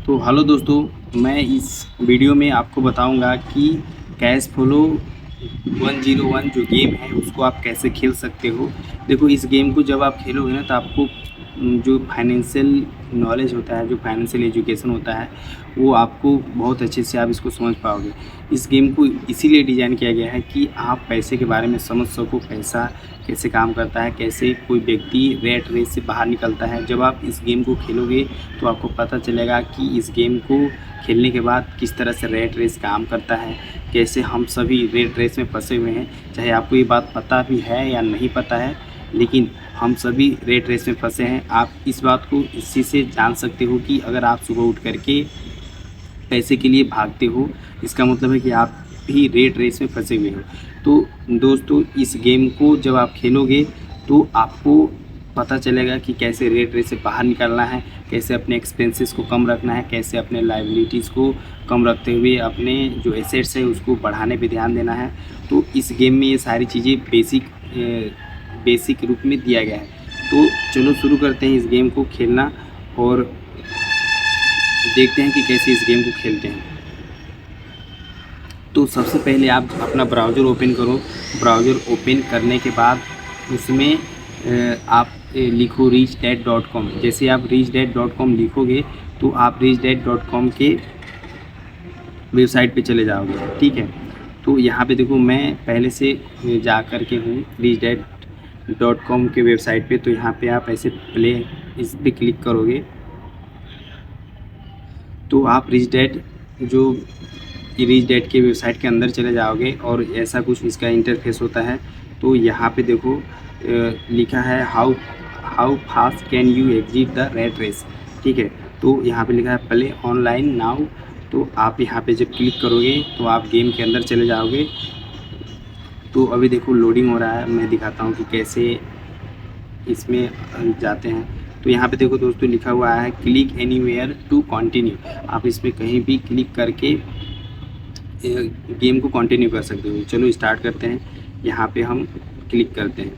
तो हेलो दोस्तों, मैं इस वीडियो में आपको बताऊंगा कि कैश फ्लो 101 जो गेम है उसको आप कैसे खेल सकते हो। देखो, इस गेम को जब आप खेलोगे ना तो आपको जो फाइनेंशियल नॉलेज होता है, जो फाइनेंशियल एजुकेशन होता है, वो आपको बहुत अच्छे से आप इसको समझ पाओगे। इस गेम को इसीलिए डिज़ाइन किया गया है कि आप पैसे के बारे में समझ सको, पैसा कैसे काम करता है, कैसे कोई व्यक्ति रेट रेस से बाहर निकलता है। जब आप इस गेम को खेलोगे तो आपको पता चलेगा कि इस गेम को खेलने के बाद किस तरह से रेट रेस काम करता है, कैसे हम सभी रेट रेस में फंसे हुए हैं। चाहे आपको ये बात पता भी है या नहीं पता है, लेकिन हम सभी रेट रेस में फंसे हैं। आप इस बात को इसी से जान सकते हो कि अगर आप सुबह उठ करके पैसे के लिए भागते हो, इसका मतलब है कि आप भी रेट रेस में फंसे हुए हो। तो दोस्तों, इस गेम को जब आप खेलोगे तो आपको पता चलेगा कि कैसे रेट रेस से बाहर निकलना है, कैसे अपने एक्सपेंसेस को कम रखना है, कैसे अपने लायबिलिटीज़ को कम रखते हुए अपने जो एसेट्स है उसको बढ़ाने पे ध्यान देना है। तो इस गेम में ये सारी चीज़ें बेसिक रूप में दिया गया है। तो चलो शुरू करते हैं इस गेम को खेलना और देखते हैं कि कैसे इस गेम को खेलते हैं। तो सबसे पहले आप अपना ब्राउज़र ओपन करो। ब्राउज़र ओपन करने के बाद उसमें आप लिखो richdad.com। जैसे आप richdad.com लिखोगे तो आप richdad.com के वेबसाइट पे चले जाओगे, ठीक है। तो यहाँ पे देखो, मैं पहले से जा कर के हूँ richdad.com के वेबसाइट पे। तो यहाँ पे आप ऐसे इस पर क्लिक करोगे तो आप richdad के वेबसाइट के अंदर चले जाओगे और ऐसा कुछ इसका इंटरफेस होता है। तो यहाँ पे देखो लिखा है how fast can you exit the rat race, ठीक है। तो यहाँ पे लिखा है प्ले ऑनलाइन नाउ। तो आप यहाँ पे जब क्लिक करोगे तो आप गेम के अंदर चले जाओगे। तो अभी देखो लोडिंग हो रहा है, मैं दिखाता हूँ कि कैसे इसमें जाते हैं। तो यहाँ पे देखो दोस्तों, लिखा हुआ है क्लिक एनीवेयर टू कंटिन्यू। आप इस पर कहीं भी क्लिक करके गेम को कंटिन्यू कर सकते हो। चलो स्टार्ट करते हैं। यहाँ पे हम क्लिक करते हैं,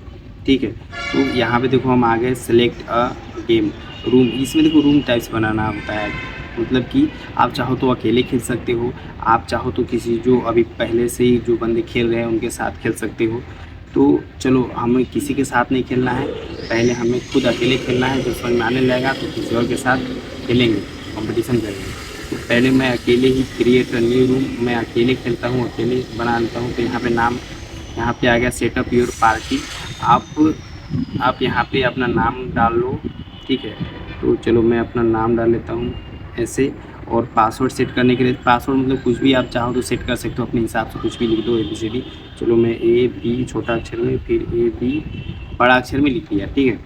ठीक है। तो यहाँ पे देखो हम आ गए सेलेक्ट अ गेम रूम। इसमें देखो रूम टाइप्स बनाना होता है, मतलब कि आप चाहो तो अकेले खेल सकते हो, आप चाहो तो किसी जो अभी पहले से ही जो बंदे खेल रहे हैं उनके साथ खेल सकते हो। तो चलो, हमें किसी के साथ नहीं खेलना है, पहले हमें खुद अकेले खेलना है। जब समझ में आने लगेगा तो किसी और के साथ खेलेंगे, कंपटीशन करेंगे। तो पहले मैं अकेले ही क्रिएट अ न्यू रूम, मैं अकेले खेलता हूँ, अकेले बना लेता हूँ। तो यहाँ पे नाम, यहाँ पे आ गया सेटअप योर पार्टी। आप यहाँ पे अपना नाम डाल लो, ठीक है। तो चलो मैं अपना नाम डाल लेता हूँ ऐसे। और पासवर्ड सेट करने के लिए, पासवर्ड मतलब कुछ भी आप चाहो तो सेट कर सकते हो अपने हिसाब से, कुछ भी लिख दो ABCD। चलो मैं AB छोटा अक्षर में, फिर AB बड़ा अक्षर में लिख दिया, ठीक है।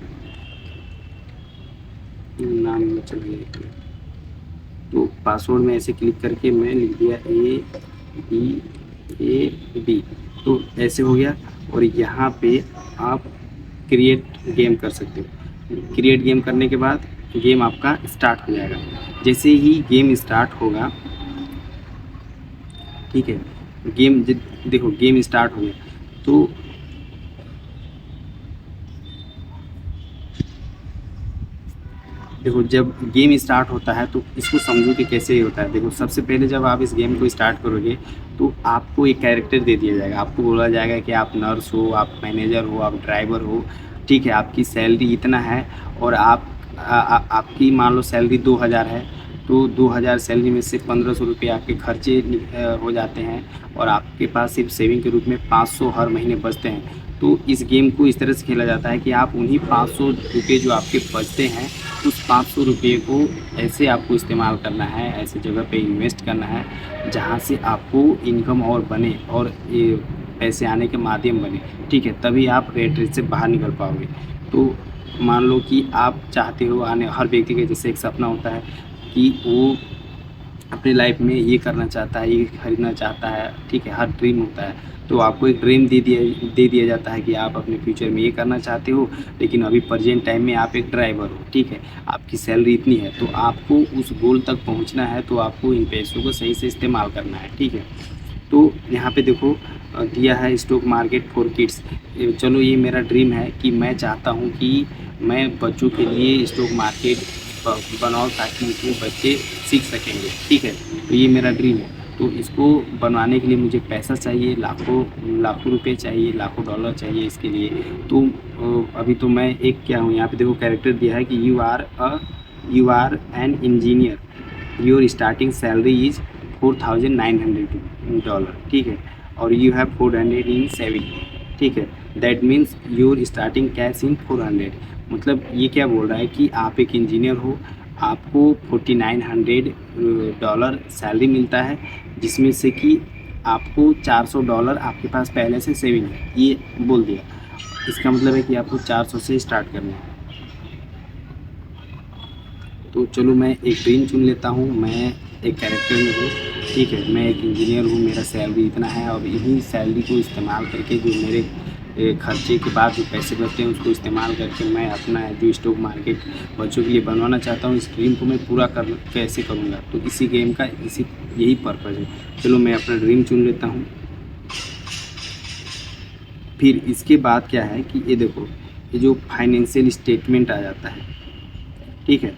नाम में चलिए, तो पासवर्ड में ऐसे क्लिक करके मैं लिख दिया AB। तो ऐसे हो गया। और यहाँ पे आप क्रिएट गेम कर सकते हो। क्रिएट गेम करने के बाद गेम आपका स्टार्ट हो जाएगा। जैसे ही गेम स्टार्ट होगा, ठीक है, देखो गेम स्टार्ट हो गया। तो देखो, जब गेम स्टार्ट होता है तो इसको समझो कि कैसे होता है। देखो, सबसे पहले जब आप इस गेम को स्टार्ट करोगे तो आपको एक कैरेक्टर दे दिया जाएगा। आपको बोला जाएगा कि आप नर्स हो, आप मैनेजर हो, आप ड्राइवर हो, ठीक है। आपकी सैलरी इतना है और आपकी मान लो सैलरी 2000 है। तो 2000 सैलरी में से 1500 रुपये आपके खर्चे हो जाते हैं और आपके पास सिर्फ सेविंग के रूप में 500 हर महीने बचते हैं। तो इस गेम को इस तरह से खेला जाता है कि आप उन्हीं 500 रुपये जो आपके बचते हैं, उस 500 रुपये को ऐसे आपको इस्तेमाल करना है, ऐसे जगह पे इन्वेस्ट करना है जहाँ से आपको इनकम और बने और ये पैसे आने के माध्यम बने, ठीक है। तभी आप रेट रेस से बाहर निकल पाओगे। तो मान लो कि आप चाहते हो, आने हर व्यक्ति का जैसे एक सपना होता है कि वो अपनी लाइफ में ये करना चाहता है, ये खरीदना चाहता है, ठीक है। हर ड्रीम होता है। तो आपको एक ड्रीम दे दिया जाता है कि आप अपने फ्यूचर में ये करना चाहते हो, लेकिन अभी प्रेजेंट टाइम में आप एक ड्राइवर हो, ठीक है। आपकी सैलरी इतनी है, तो आपको उस गोल तक पहुंचना है, तो आपको इन पैसों को सही से इस्तेमाल करना है, ठीक है। तो यहाँ पे देखो दिया है स्टॉक मार्केट फॉर किड्स। चलो, ये मेरा ड्रीम है कि मैं चाहता हूँ कि मैं बच्चों के लिए स्टॉक मार्केट बनाओ ताकि इसमें बच्चे सीख सकेंगे, ठीक है। तो ये मेरा ड्रीम है। तो इसको बनवाने के लिए मुझे पैसा चाहिए, लाखों लाखों रुपए चाहिए, लाखों डॉलर चाहिए इसके लिए। तो अभी तो मैं एक क्या हूँ, यहाँ पे देखो कैरेक्टर दिया है कि you are an engineer, your starting salary is $4,900, ठीक है, और यू हैव 400 इन सेविंग, ठीक है। That means your starting cash in 400। मतलब ये क्या बोल रहा है कि आप एक इंजीनियर हो, आपको $4,900 सैलरी मिलता है, जिसमें से कि आपको $400 आपके पास पहले से सेविंग है, ये बोल दिया। इसका मतलब है कि आपको 400 से स्टार्ट करना है। तो चलो मैं एक ड्रीम चुन लेता हूँ, मैं एक कैरेक्टर में हूँ, ठीक है। मैं एक इंजीनियर हूँ, मेरा सैलरी इतना है, और यही सैलरी को इस्तेमाल करके जो मेरे खर्चे के बाद जो पैसे बचते हैं उसको इस्तेमाल करके मैं अपना जो स्टॉक मार्केट बच्चों के लिए बनवाना चाहता हूँ, इस ड्रीम को मैं पूरा कैसे करूँगा। तो इसी गेम का यही पर्पज़ है। चलो मैं अपना ड्रीम चुन लेता हूँ। फिर इसके बाद क्या है कि ये देखो, ये जो फाइनेंशियल स्टेटमेंट आ जाता है, ठीक है।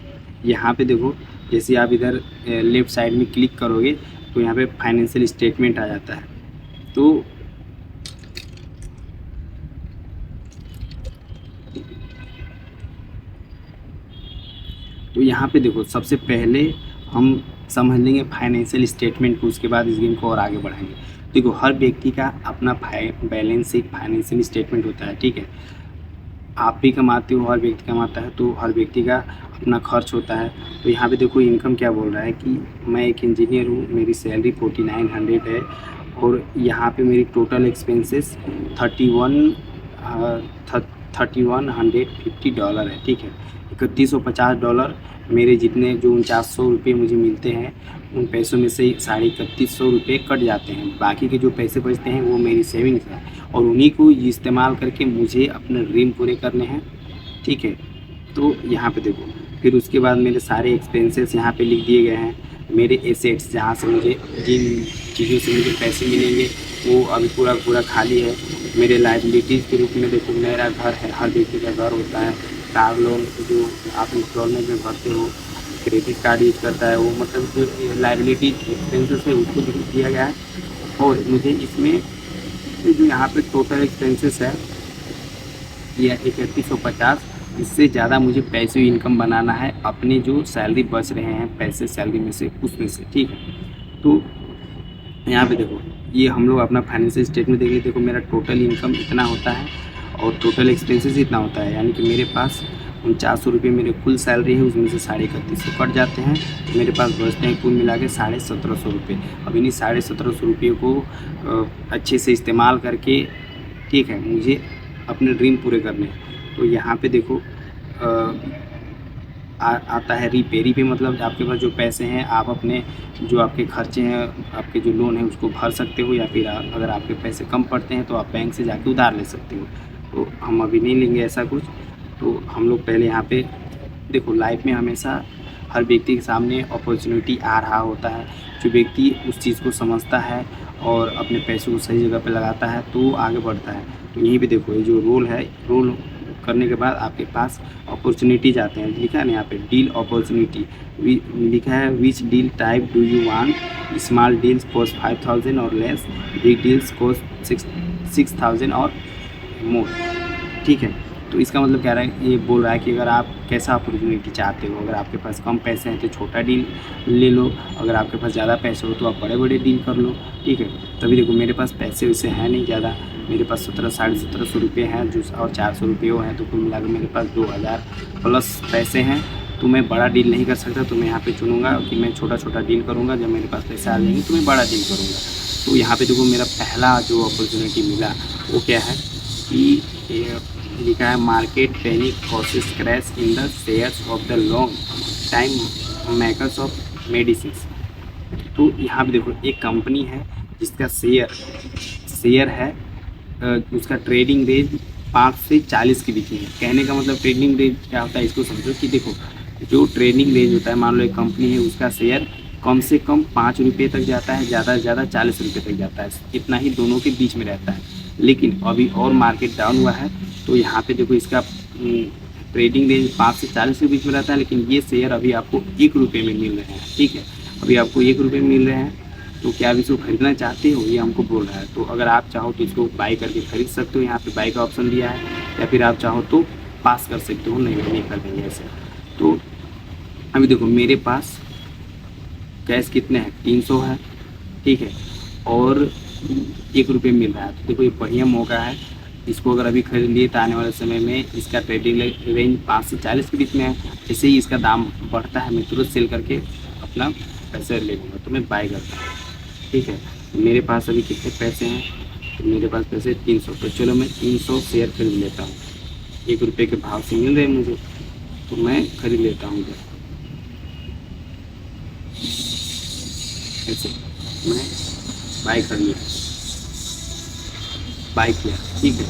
यहाँ पे देखो, जैसे आप इधर लेफ़्ट साइड में क्लिक करोगे तो यहाँ पे फाइनेंशियल स्टेटमेंट आ जाता है। तो यहाँ पे देखो, सबसे पहले हम समझ लेंगे फाइनेंशियल स्टेटमेंट को, उसके बाद इस गेम को और आगे बढ़ाएंगे। देखो, हर व्यक्ति का अपना बैलेंस एक फाइनेंशियल स्टेटमेंट होता है, ठीक है। आप भी कमाते हो, हर व्यक्ति कमाता है, तो हर व्यक्ति का अपना खर्च होता है। तो यहाँ पे देखो इनकम क्या बोल रहा है कि मैं एक इंजीनियर हूँ, मेरी सैलरी 4900 है, और यहाँ पे मेरी टोटल एक्सपेंसेस $3150 है, ठीक है। $3150 मेरे जितने जो 4900 रुपये मुझे मिलते हैं, उन पैसों में से 3150 रुपये कट जाते हैं। बाकी के जो पैसे बचते हैं वो मेरी सेविंग्स है, और उन्हीं को इस्तेमाल करके मुझे अपने ड्रीम पूरे करने हैं, ठीक है। तो यहाँ पे देखो, फिर उसके बाद मेरे सारे एक्सपेंसेस यहाँ पे लिख दिए गए हैं। मेरे एसेट्स, जहाँ से मुझे जिन चीज़ों से मुझे पैसे मिलेंगे वो अभी पूरा खाली है। मेरे लाइबिलिटीज़ के रूप में देखो, मेरा घर है, हर व्यक्ति का घर होता है। कार लोन जो आप इंस्टॉलमेंट में भरते हो, क्रेडिट कार्ड यूज करता है, वो मतलब जो लाइबिलिटी एक्सपेंसेस है उसको दिया गया है। और मुझे इसमें जो यहाँ पे टोटल एक्सपेंसेस है ये 3150, इससे ज़्यादा मुझे पैसे इनकम बनाना है अपने जो सैलरी बच रहे हैं पैसे सैलरी में से, उसमें से, ठीक है। तो यहाँ पे देखो, ये हम लोग अपना फाइनेंशियल स्टेटमेंट देखिए। देखो, मेरा टोटल इनकम इतना होता है और टोटल एक्सपेंसेस इतना होता है, यानी कि मेरे पास 4900 रुपये मेरे कुल सैलरी है, उसमें से 3150 कट जाते हैं, तो मेरे पास बचते हैं कुल मिला के 1750 रुपये। अब इन्हीं 1750 रुपये को अच्छे से इस्तेमाल करके, ठीक है, मुझे अपने ड्रीम पूरे करने हैं। तो यहाँ पे देखो आता है रीपे मतलब आपके पास जो पैसे हैं, आप अपने जो आपके खर्चे हैं, आपके जो लोन है उसको भर सकते हो, या फिर अगर आपके पैसे कम पड़ते हैं तो आप बैंक से जाके उधार ले सकते हो। तो हम अभी नहीं लेंगे ऐसा कुछ। तो हम लोग पहले यहाँ पे देखो, लाइफ में हमेशा हर व्यक्ति के सामने अपॉर्चुनिटी आ रहा होता है। जो व्यक्ति उस चीज़ को समझता है और अपने पैसों को सही जगह पे लगाता है तो आगे बढ़ता है। तो यहीं पे देखो, ये जो रोल है, रोल करने के बाद आपके पास अपॉर्चुनिटीज आते हैं। लिखा है ना यहाँ पे डील अपॉर्चुनिटी, लिखा है which deal type do you want, small deals cost 5000 और लेस, बिग डील्स कॉस्ट 6000 और मोर, ठीक है। तो इसका मतलब क्या रहा है, ये बोल रहा है कि अगर आप कैसा अपॉर्चुनिटी चाहते हो, अगर आपके पास कम पैसे हैं तो छोटा डील ले लो, अगर आपके पास ज़्यादा पैसे हो तो आप बड़े बड़े डील कर लो, ठीक है। तभी देखो, मेरे पास पैसे वैसे हैं नहीं ज़्यादा, मेरे पास 1700-1750 रुपये हैं जो, और 400 रुपये वो हैं, तो कुल मिलाकर मेरे पास 2000 प्लस पैसे हैं। तो मैं बड़ा डील नहीं कर सकता, तो मैं यहाँ पे चुनूँगा कि मैं छोटा छोटा डील करूँगा। जब मेरे पास पैसे आ जाएंगे तो मैं बड़ा डील करूँगा। तो यहाँ पे देखो, मेरा पहला जो अपॉर्चुनिटी मिला वो क्या है कि लिखा है market panic causes crash in the shares of the long time makers of medicine. तो यहाँ पे देखो, एक कंपनी है जिसका शेयर है, उसका ट्रेडिंग रेंज 5 से 40 के बीच में है। कहने का मतलब ट्रेडिंग रेंज क्या होता है इसको समझो कि देखो, जो ट्रेडिंग रेंज होता है, मान लो एक कंपनी है, उसका शेयर कम से कम 5 रुपये तक जाता है, ज़्यादा से ज़्यादा 40 रुपये तक जाता है, इतना ही दोनों के बीच में रहता है। लेकिन अभी और मार्केट डाउन हुआ है, तो यहाँ पे देखो इसका ट्रेडिंग रेंज 5 से 40 के बीच में रहता है, लेकिन ये शेयर अभी आपको 1 रुपये में मिल रहे हैं। ठीक है, अभी आपको 1 रुपये में मिल रहे हैं। तो क्या आप इसको खरीदना चाहते हो, ये हमको बोल रहा है। तो अगर आप चाहो तो इसको बाई करके खरीद सकते हो, यहाँ पे बाई का ऑप्शन दिया है, या फिर आप चाहो तो पास कर सकते हो, नहीं कर देंगे ऐसे। तो अभी देखो मेरे पास कैश कितने हैं, 300 है। ठीक है, और 1 रुपये मिल रहा है। तो देखो ये बढ़िया मौका है, इसको अगर अभी खरीद लिए तो आने वाले समय में इसका ट्रेडिंग रेंज 5 से 40 के बीच में है। जैसे ही इसका दाम बढ़ता है मैं तुरंत सेल करके अपना पैसे ले लूँगा। तो मैं बाय करता हूँ। ठीक है, मेरे पास अभी कितने पैसे हैं, तो मेरे पास पैसे 300। तो चलो मैं 300 शेयर खरीद लेता हूँ, 1 रुपये के भाव से मिल रहे हैं मुझे, तो मैं खरीद लेता हूँ इधर। ऐसे मैं बाय कर लिया, बाय किया। ठीक है,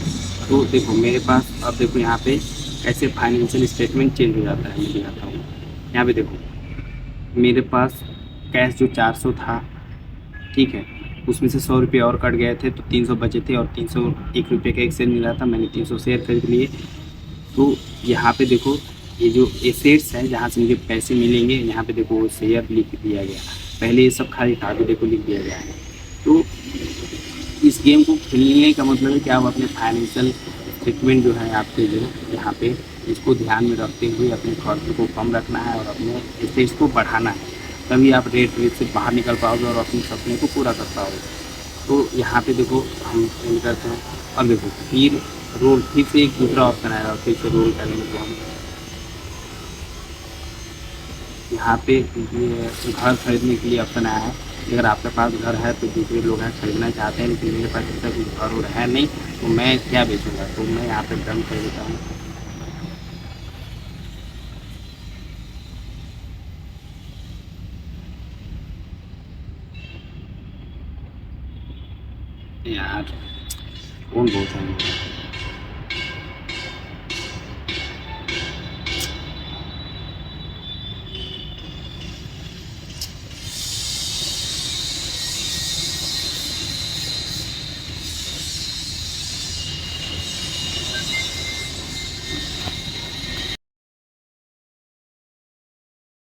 तो देखो मेरे पास अब देखो यहाँ पे कैसे फाइनेंशियल स्टेटमेंट चेंज हो जाता है, मैं दिखाता हूँ। यहाँ पे देखो मेरे पास कैश जो 400 था, ठीक है, उसमें से 100 रुपये और कट गए थे, तो 300 बचे थे, और 301 रुपये का एक शेयर मिला था, मैंने 300 शेयर खरीद लिए। तो यहाँ पे देखो ये जो एसेट्स है जहाँ से मुझे पैसे मिलेंगे, यहाँ पे देखो वो शेयर लिख दिया गया। पहले ये सब खाली था, अभी देखो लिख दिया गया है। तो इस गेम को खेलने का मतलब है कि आप अपने फाइनेंशियल स्टेटमेंट जो है आपके जो यहाँ पे, इसको ध्यान में रखते हुए अपने खर्च को कम रखना है और अपने एसेट्स को बढ़ाना है, तभी आप रेट रेट से बाहर निकल पाओगे और अपने सपने को पूरा कर पाओगे। तो यहाँ पे देखो हम एंड करते हैं, और देखो फिर रोल, फिर से एक दूसरा ऑप्शन आएगा, फिर से रोल करेंगे। तो हम यहाँ पे ये घर खरीदने के लिए ऑप्शन आया है। अगर आपके पास घर है तो दूसरे लोग हैं खरीदना चाहते हैं, लेकिन मेरे पास ऐसा कुछ घर और है नहीं, तो मैं क्या बेचूंगा। तो मैं यहाँ पे डन कर देता हूँ। यार कौन बहुत है।